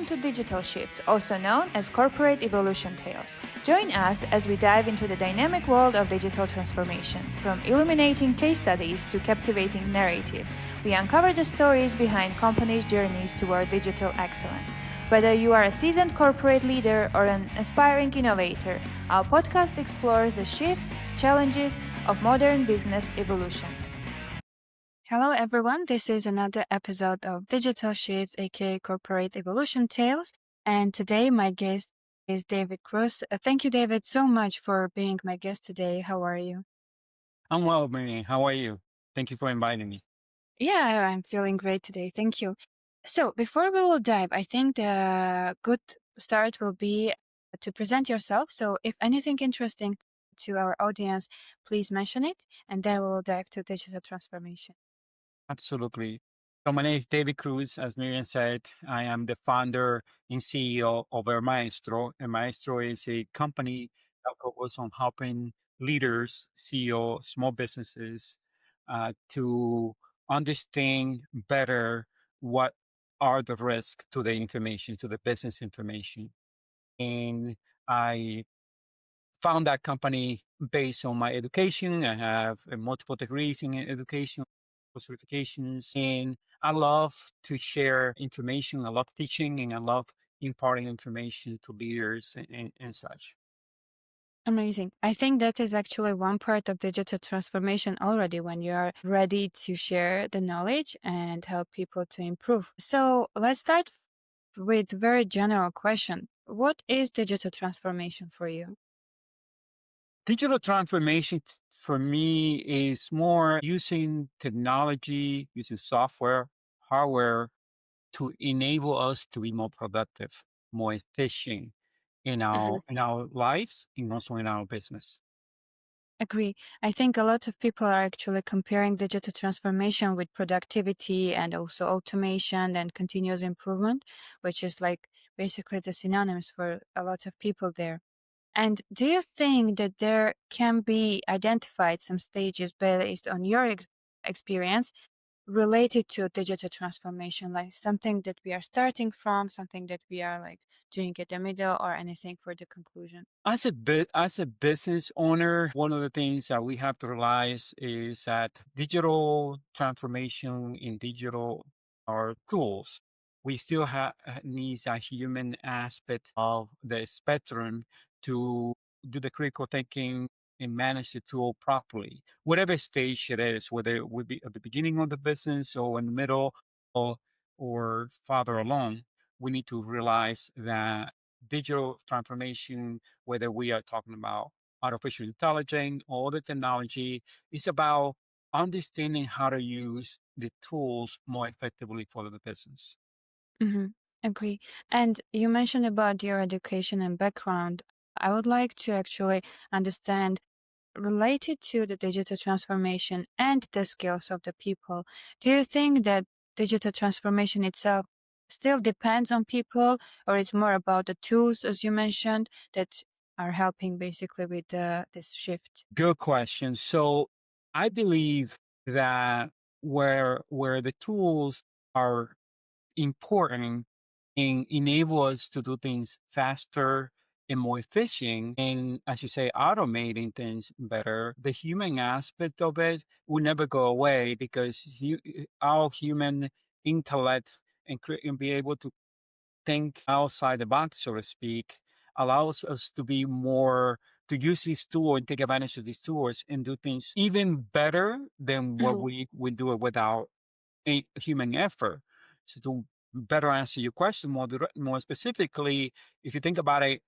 to Digital Shifts, also known as Corporate Evolution Tales. Join us as we dive into the dynamic world of digital transformation. From illuminating case studies to captivating narratives, we uncover the stories behind companies' journeys toward digital excellence. Whether you are a seasoned corporate leader or an aspiring innovator, our podcast explores the shifts, challenges of modern business evolution. Hello, everyone. This is another episode of Digital Shifts, aka Corporate Evolution Tales. And today, my guest is David Cruz. Thank you, David, so much for being my guest today. How are you? I'm well, Mariam. How are you? Thank you for inviting me. Yeah, I'm feeling great today. Thank you. So, before we will dive, I think the good start will be to present yourself. So, if anything interesting to our audience, please mention it, and then we will dive to digital transformation. Absolutely. So my name is David Cruz. As Miriam said, I am the founder and CEO of Maestro. And Maestro is a company that focuses on helping leaders, CEO, small businesses to understand better what are the risks to the information, to the business information. And I found that company based on my education. I have multiple degrees in education, certifications, and I love to share information. I love teaching, and I love imparting information to leaders and such. Amazing. I think that is actually one part of digital transformation already when you are ready to share the knowledge and help people to improve. So let's start with very general question. What is digital transformation for you? Digital transformation for me is more using technology, using software, hardware to enable us to be more productive, more efficient in our lives and also in our business. Agree. I think a lot of people are actually comparing digital transformation with productivity and also automation and continuous improvement, which is like basically the synonyms for a lot of people there. And do you think that there can be identified some stages based on your experience related to digital transformation, like something that we are starting from, something that we are like doing at the middle, or anything for the conclusion? As a business owner, one of the things that we have to realize is that digital transformation in digital are tools. We still have needs a human aspect of the spectrum to do the critical thinking and manage the tool properly, whatever stage it is, whether it would be at the beginning of the business or in the middle or farther along. We need to realize that digital transformation, whether we are talking about artificial intelligence or the technology, is about understanding how to use the tools more effectively for the business. Mm-hmm. Agree. And you mentioned about your education and background. I would like to actually understand related to the digital transformation and the skills of the people. Do you think that digital transformation itself still depends on people, or it's more about the tools, as you mentioned, that are helping basically with this shift? Good question. So I believe that where the tools are important and enable us to do things faster and more efficient, and as you say, automating things better, the human aspect of it will never go away because our human intellect and be able to think outside the box, so to speak, allows us to be more to use this tool and take advantage of these tools and do things even better than what Mhm. we would do it without a human effort. So to better answer your question more specifically, if you think about it,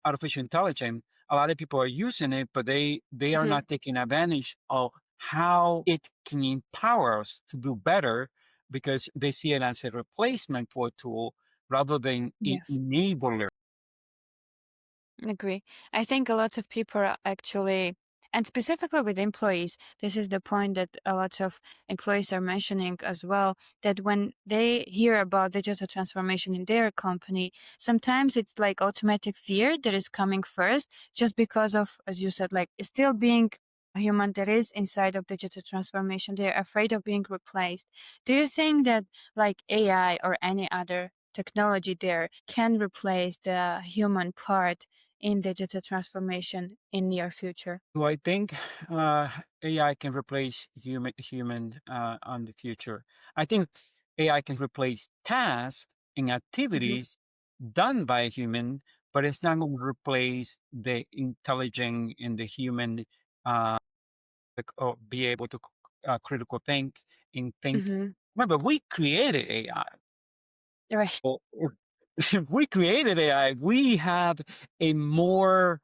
artificial intelligence, a lot of people are using it, but they are Mhm. not taking advantage of how it can empower us to do better because they see it as a replacement for a tool rather than an Yes. enabler. Agree. I think a lot of people are actually, and specifically with employees, this is the point that a lot of employees are mentioning as well, that when they hear about digital transformation in their company, sometimes it's like automatic fear that is coming first, just because of, as you said, like still being a human that is inside of digital transformation. They're afraid of being replaced. Do you think that like AI or any other technology there can replace the human part in digital transformation in near future? Do I think uh, AI can replace human on the future? I think AI can replace tasks and Hmm. activities done by a human, but it's not going to replace the intelligent and the human or be able to critical think and think. Hmm. Remember, we created AI. Right. Or if we created AI, we have a more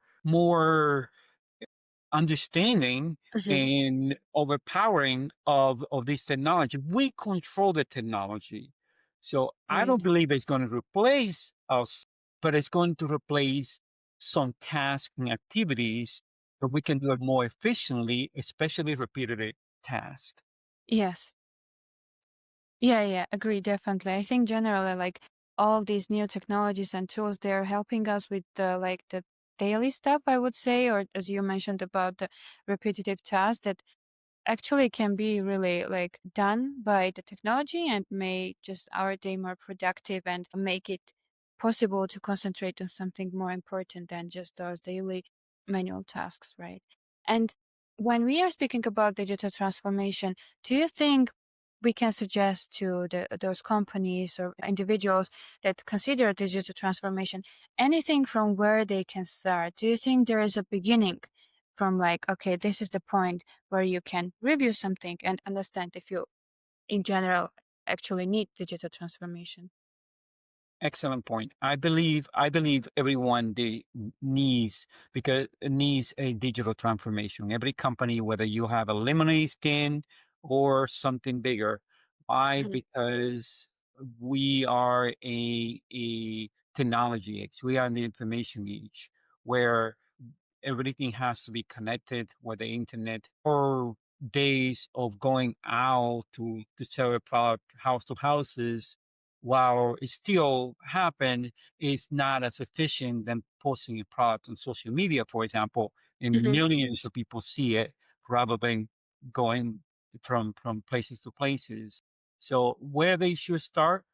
understanding Hmm. and overpowering of this technology. We control the technology. So I don't Right. believe it's going to replace us, but it's going to replace some tasks and activities that we can do it more efficiently, especially repetitive tasks. Yes. Yeah, yeah, agree, definitely. I think generally, like all these new technologies and tools, they're helping us with the daily stuff, I would say, or as you mentioned about the repetitive tasks that actually can be really like done by the technology and make just our day more productive and make it possible to concentrate on something more important than just those daily manual tasks, right? And when we are speaking about digital transformation, do you think we can suggest to those companies or individuals that consider digital transformation anything from where they can start? Do you think there is a beginning from like, okay, this is the point where you can review something and understand if you, in general, actually need digital transformation? Excellent point. I believe everyone needs because it needs a digital transformation. Every company, whether you have a lemonade stand or something bigger. Why? Mhm. Because we are a technology age. We are in the information age where everything has to be connected with the internet or days of going out to sell a product house to houses while it still happen is not as efficient than posting a product on social media, for example, and Mhm. millions of people see it rather than going from places to places. So where they should start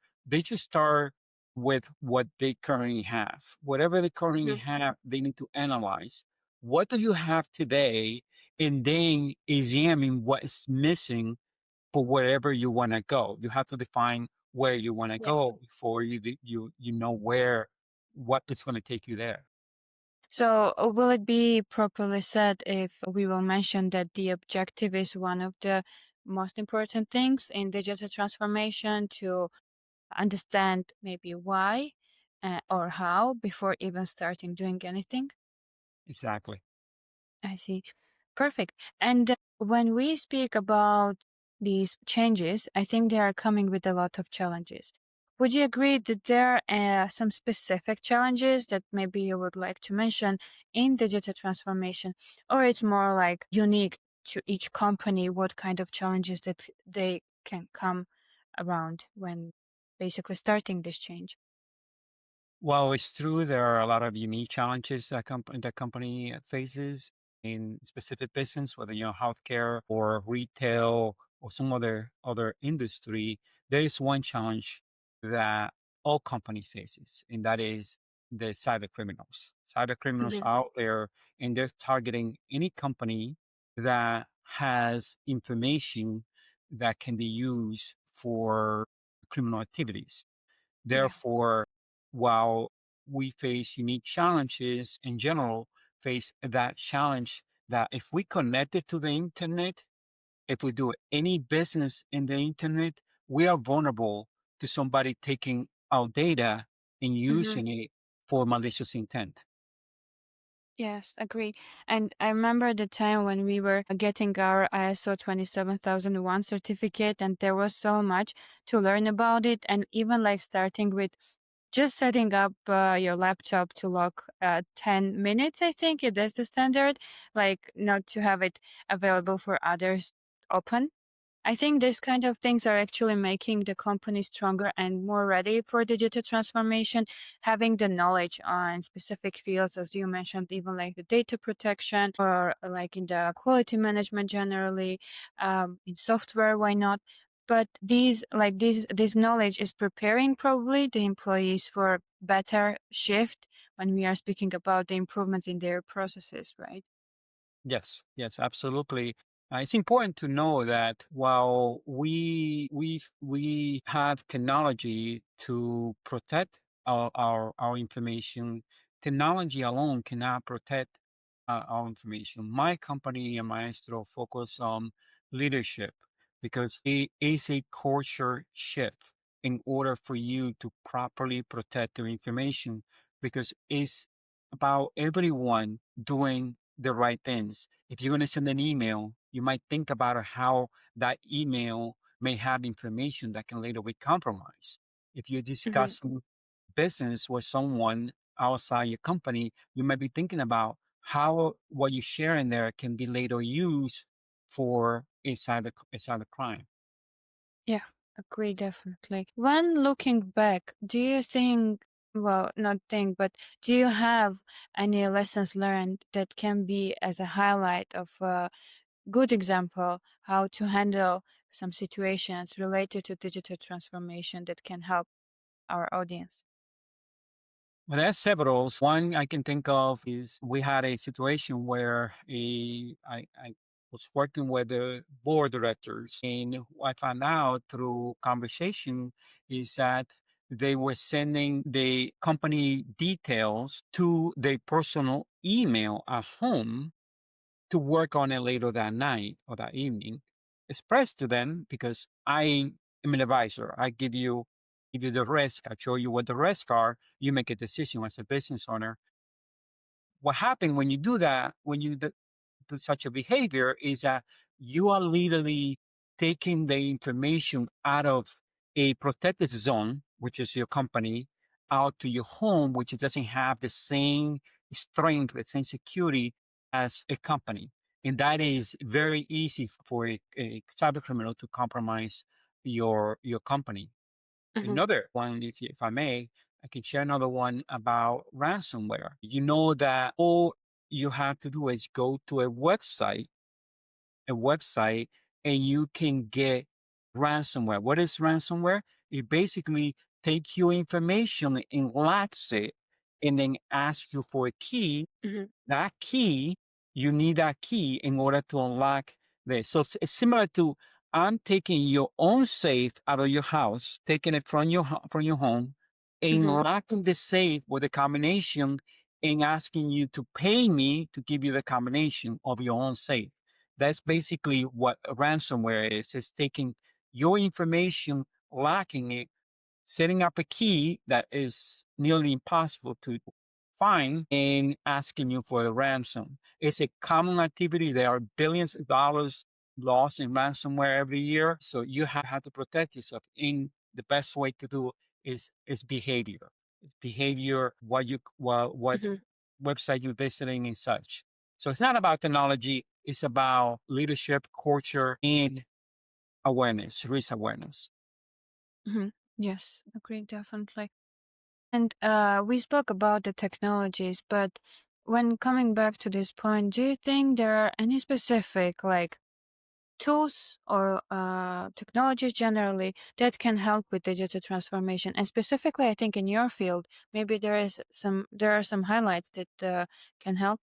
with what they currently have. Whatever they currently Mhm. have, they need to analyze what do you have today, and then examine what is missing for wherever you want to go. You have to define where you want to Yeah. go before you know where what is going to take you there. So, will it be properly said if we will mention that the objective is one of the most important things in digital transformation to understand maybe why or how before even starting doing anything? Exactly. I see. Perfect. And when we speak about these changes, I think they are coming with a lot of challenges. Would you agree that there are some specific challenges that maybe you would like to mention in digital transformation, or it's more like unique to each company, what kind of challenges that they can come around when basically starting this change? Well, it's true there are a lot of unique challenges that company faces in specific business, whether healthcare or retail or some other industry. There is one challenge that all companies faces, and that is the cyber criminals. Cyber criminals Hmm. are out there, and they're targeting any company that has information that can be used for criminal activities. Yeah. Therefore, while we face unique challenges in general, face that challenge that if we connect it to the internet, if we do any business in the internet, we are vulnerable to somebody taking our data and Hmm. using it for malicious intent. Yes, agree. And I remember the time when we were getting our ISO 27001 certificate, and there was so much to learn about it. And even like starting with just setting up your laptop to lock 10 minutes, I think it is the standard, like not to have it available for others open. I think these kind of things are actually making the company stronger and more ready for digital transformation, having the knowledge on specific fields, as you mentioned, even like the data protection or like in the quality management generally, in software, why not? But this knowledge is preparing probably the employees for better shift when we are speaking about the improvements in their processes, right? Yes, yes, absolutely. It's important to know that while we have technology to protect our information, technology alone cannot protect our information. My company and Maestro focus on leadership because it is a culture shift in order for you to properly protect your information because it's about everyone doing the right things. If you're going to send an email, you might think about how that email may have information that can later be compromised. If you're Hmm. discussing business with someone outside your company, you might be thinking about how what you share in there can be later used for a cyber crime. Yeah, agree, definitely. When looking back, do you think, well, not think, but do you have any lessons learned that can be as a highlight of a good example how to handle some situations related to digital transformation that can help our audience? Well, there's several. One I can think of is we had a situation where I was working with the board directors, and what I found out through conversation is that they were sending the company details to their personal email at home to work on it later that night or that evening. Express to them because I am an advisor. I give you the risk. I show you what the risks are. You make a decision as a business owner. What happened when you do that, when you do such a behavior, is that you are literally taking the information out of a protected zone, which is your company, out to your home, which it doesn't have the same strength, the same security as a company. And that is very easy for a cyber criminal to compromise your company. Hmm. Another one, if I may, I can share another one about ransomware. You know that all you have to do is go to a website, and you can get ransomware. What is ransomware? It basically takes your information and locks it and then asks you for a key. Hmm. That key, you need that key in order to unlock this. So it's similar to I'm taking your own safe out of your house, taking it from from your home, and Hmm. locking the safe with a combination and asking you to pay me to give you the combination of your own safe. That's basically what a ransomware is. It's taking your information, locking it, setting up a key that is nearly impossible to find, and asking you for a ransom. It's a common activity. There are billions of dollars lost in ransomware every year. So you have to protect yourself. And the best way to do is behavior. It's behavior, what Hmm. website you're visiting and such. So it's not about technology. It's about leadership, culture, and awareness, risk awareness. Hmm. Yes, agree, definitely. And we spoke about the technologies, but when coming back to this point, do you think there are any specific like tools or technologies generally that can help with digital transformation? And specifically, I think in your field, maybe there are some highlights that can help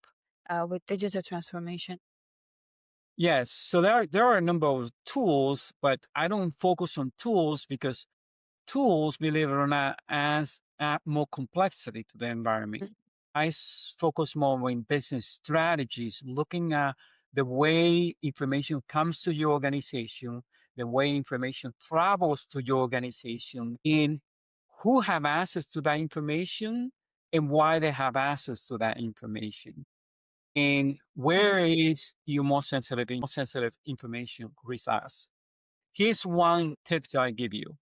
with digital transformation. Yes, so there are a number of tools, but I don't focus on tools because tools, believe it or not, add more complexity to the environment. Focus more on business strategies, looking at the way information comes to your organization, the way information travels to your organization, and who have access to that information and why they have access to that information. And Mhm. where is your most sensitive information resides? Here's one tip that I give you.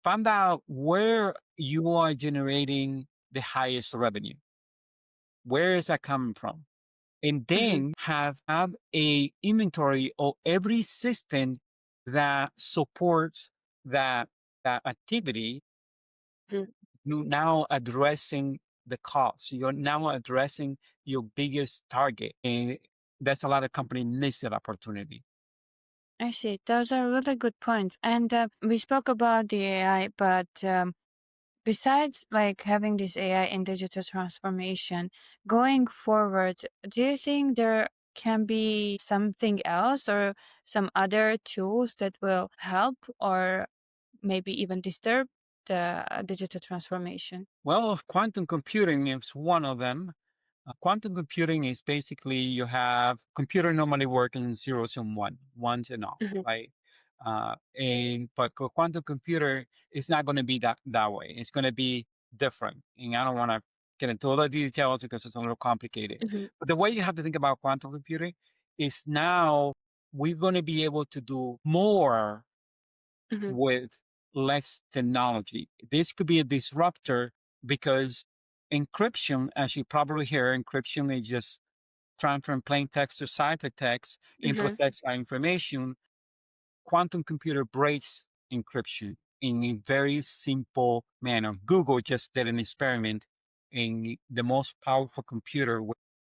Find out where you are generating the highest revenue. Where is that coming from? And Mhm. then have a inventory of every system that supports that that activity. Mhm. You now addressing the cost. You're now addressing your biggest target. And that's a lot of companies miss that opportunity. I see. Those are really good points. And we spoke about the AI, but besides like having this AI in digital transformation, going forward, do you think there can be something else or some other tools that will help or maybe even disturb the digital transformation? Well, quantum computing is one of them. Quantum computing is basically you have computer normally work in zeros and ones and off, Hmm. right? And but quantum computer is not going to be that way. It's going to be different. And I don't want to get into all the details because it's a little complicated. Hmm. But the way you have to think about quantum computing is now we're going to be able to do more Hmm. with less technology. This could be a disruptor because encryption, as you probably hear, encryption is just transferring plain text to ciphertext and Hmm. protects our information. Quantum computer breaks encryption in a very simple manner. Google just did an experiment, and the most powerful computer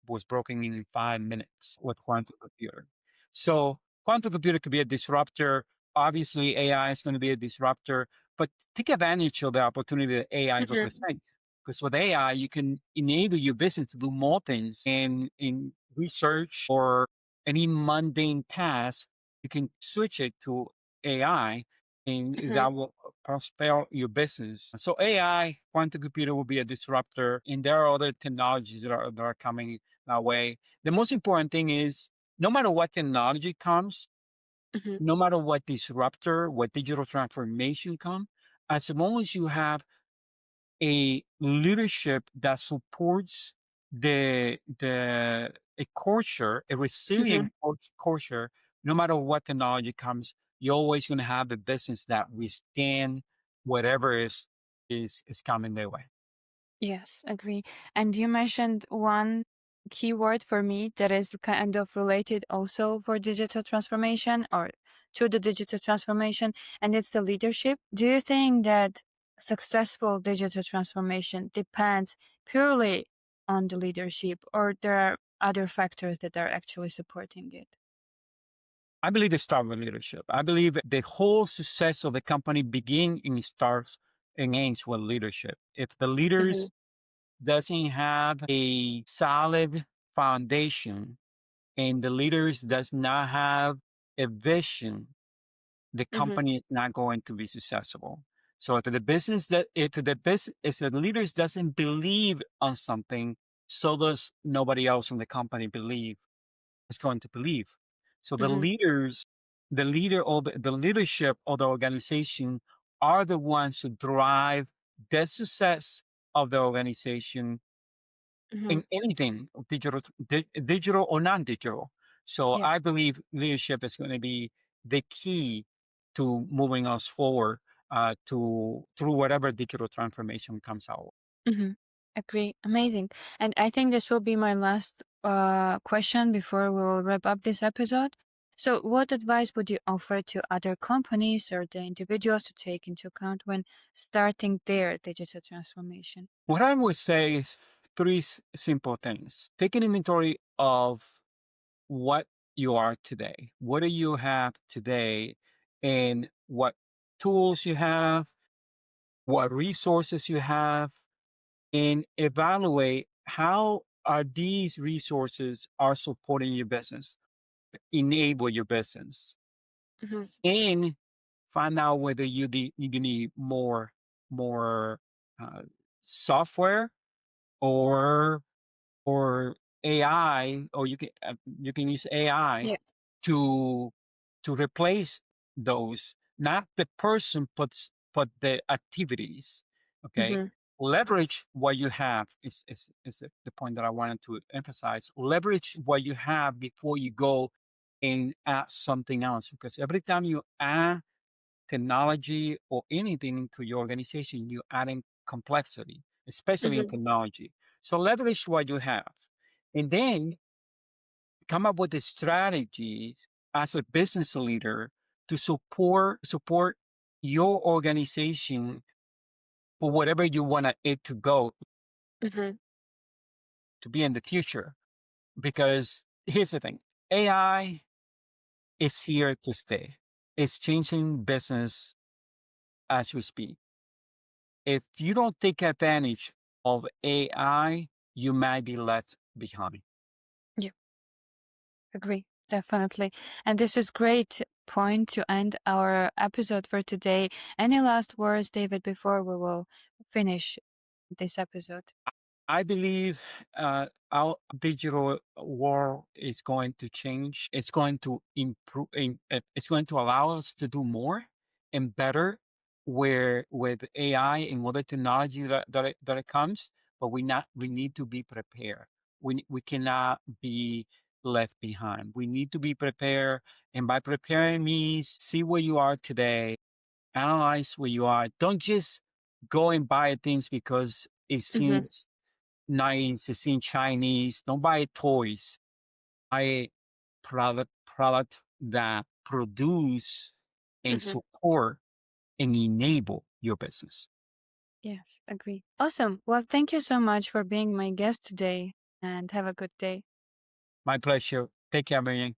was broken in 5 minutes with quantum computer. So quantum computer could be a disruptor. Obviously, AI is going to be a disruptor, but take advantage of the opportunity that AI Hmm. represents. Because with AI, you can enable your business to do more things in research or any mundane task you can switch it to AI and Hmm. that will prosper your business. So AI, quantum computer will be a disruptor, and there are other technologies that are coming our way. The most important thing is no matter what technology comes, Hmm. no matter what disruptor, what digital transformation come, as long as you have a leadership that supports the a culture, a Hmm. resilient culture, no matter what technology comes, you're always going to have a business that withstand whatever is coming their way. Yes, agree. And you mentioned one keyword for me that is kind of related also for digital transformation or to the digital transformation, and it's the leadership. Do you think that successful digital transformation depends purely on the leadership, or there are other factors that are actually supporting it? I believe it starts with leadership. I believe the whole success of the company begins and starts and ends with leadership. If the Hmm. leaders doesn't have a solid foundation and the leaders does not have a vision, the Hmm. company is not going to be successful. So if the leaders doesn't believe on something, so does nobody else in the company believe is going to believe. So Hmm. the leadership of the organization are the ones who drive the success of the organization Hmm. in anything digital or non-digital. So Yeah. I believe leadership is going to be the key to moving us forward to through whatever digital transformation comes out. Hmm. Agree. Amazing. And I think this will be my last question before we'll wrap up this episode. So, what advice would you offer to other companies or the individuals to take into account when starting their digital transformation? What I would say is three simple things. Take an inventory of what you are today. What do you have today, and what tools you have, what resources you have, and evaluate how are these resources are supporting your business, enable your business, Hmm. and find out whether you need more uh, software or or AI, or you can use AI Yeah. to replace those, not the person, but the activities. Okay, Hmm. leverage what you have is the point that I wanted to emphasize. Leverage what you have before you go and add something else, because every time you add technology or anything into your organization, you're adding complexity, especially in Hmm. technology. So leverage what you have, and then come up with the strategies as a business leader to support your organization for whatever you want it to go Hmm. to be in the future. Because here's the thing, AI is here to stay. It's changing business as we speak. If you don't take advantage of AI, you might be left behind. Yeah, agree. Definitely. And this is great point to end our episode for today. Any last words, David, before we will finish this episode? I believe our digital world is going to change. It's going to improve. It's going to allow us to do more and better, where with AI and other technology that it comes. But we need to be prepared. We cannot be left behind. We need to be prepared, and by preparing means see where you are today, analyze where you are. Don't just go and buy things because it Mm-hmm. seems nice, it seems Chinese. Don't buy toys. Buy product that produce and Mm-hmm. support and enable your business. Yes, agree. Awesome. Well, thank you so much for being my guest today and have a good day. My pleasure. Take care, Marian.